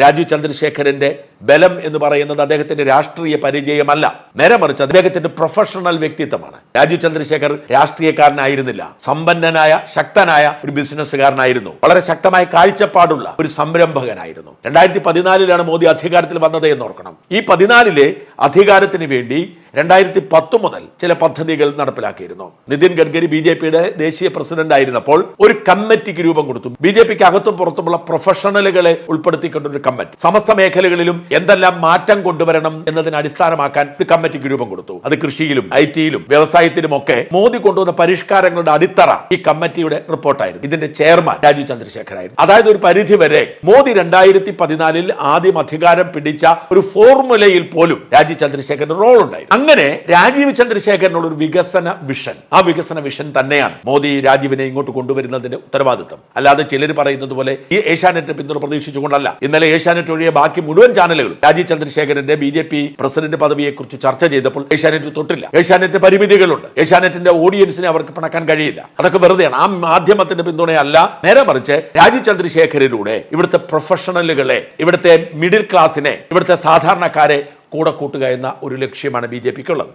രാജീവ് ചന്ദ്രശേഖരന്റെ ബലം എന്ന് പറയുന്നത് അദ്ദേഹത്തിന്റെ രാഷ്ട്രീയ പരിചയമല്ല, നേരെ മറിച്ച് അദ്ദേഹത്തിന്റെ പ്രൊഫഷണൽ വ്യക്തിത്വമാണ്. രാജീവ് ചന്ദ്രശേഖർ രാഷ്ട്രീയക്കാരനായിരുന്നില്ല, സമ്പന്നനായ ശക്തനായ ഒരു ബിസിനസ്സുകാരനായിരുന്നു, വളരെ ശക്തമായ കാഴ്ചപ്പാടുള്ള ഒരു സംരംഭകനായിരുന്നു. 2014 മോദി അധികാരത്തിൽ വന്നത് എന്ന് ഓർക്കണം. ഈ 14 അധികാരത്തിന് വേണ്ടി 2010 മുതൽ ചില പദ്ധതികൾ നടപ്പിലാക്കിയിരുന്നു. നിതിൻ ഗഡ്കരി BJPയുടെ ദേശീയ പ്രസിഡന്റ് ആയിരുന്നപ്പോൾ ഒരു കമ്മിറ്റിക്ക് രൂപം കൊടുത്തു. BJPക്ക് അകത്തും പുറത്തുമുള്ള പ്രൊഫഷണലുകളെ ഉൾപ്പെടുത്തിക്കൊണ്ടൊരു കമ്മിറ്റി, സമസ്ത മേഖലകളിലും എന്തെല്ലാം മാറ്റം കൊണ്ടുവരണം എന്നതിനെ അടിസ്ഥാനമാക്കാൻ ഒരു കമ്മിറ്റിക്ക് രൂപം കൊടുത്തു. അത് കൃഷിയിലും IT-യിലും വ്യവസായത്തിലും ഒക്കെ മോദി കൊണ്ടുവന്ന പരിഷ്കാരങ്ങളുടെ അടിത്തറ ഈ കമ്മിറ്റിയുടെ റിപ്പോർട്ടായിരുന്നു. ഇതിന്റെ ചെയർമാൻ രാജീവ് ചന്ദ്രശേഖരായിരുന്നു. അതായത് ഒരു പരിധി വരെ മോദി 2014 ആദ്യം അധികാരം പിടിച്ച ഒരു ഫോർമുലയിൽ പോലും രാജീവ് ചന്ദ്രശേഖരന് റോൾ ഉണ്ടായിരുന്നു. അങ്ങനെ രാജീവ് ചന്ദ്രശേഖരനുള്ള ഒരു വികസന വിഷൻ, ആ വികസന വിഷൻ തന്നെയാണ് മോദി രാജീവിനെ ഇങ്ങോട്ട് കൊണ്ടുവരുന്നതിന്റെ ഉത്തരവാദിത്വം. അല്ലാതെ ചിലർ പറയുന്നത് പോലെ ഈ ഏഷ്യാനെറ്റ് പിന്തുണ പ്രതീക്ഷിച്ചുകൊണ്ടല്ല. ഇന്നലെ ഏഷ്യാനെറ്റ് ഒഴികെ ബാക്കി മുഴുവൻ ചാനലുകളും രാജീവ് ചന്ദ്രശേഖരന്റെ BJP പ്രസിഡന്റ് പദവിയെ കുറിച്ച് ചർച്ച ചെയ്തപ്പോൾ ഏഷ്യാനെറ്റ് തൊട്ടില്ല. ഏഷ്യാനെറ്റ് പരിമിതികളുണ്ട്, ഏഷ്യാനെറ്റിന്റെ ഓഡിയൻസിനെ അവർക്ക് പിണക്കാൻ കഴിയില്ല, അതൊക്കെ വെറുതെയാണ്. ആ മാധ്യമത്തിന്റെ പിന്തുണയല്ല, നേരെ മറിച്ച് രാജീവ് ചന്ദ്രശേഖരനിലൂടെ ഇവിടുത്തെ പ്രൊഫഷണലുകളെ, ഇവിടുത്തെ മിഡിൽ ക്ലാസിനെ, ഇവിടുത്തെ സാധാരണക്കാരെ കൂടെ കൂട്ടുക എന്ന ഒരു ലക്ഷ്യമാണ് BJPക്കുള്ളത്.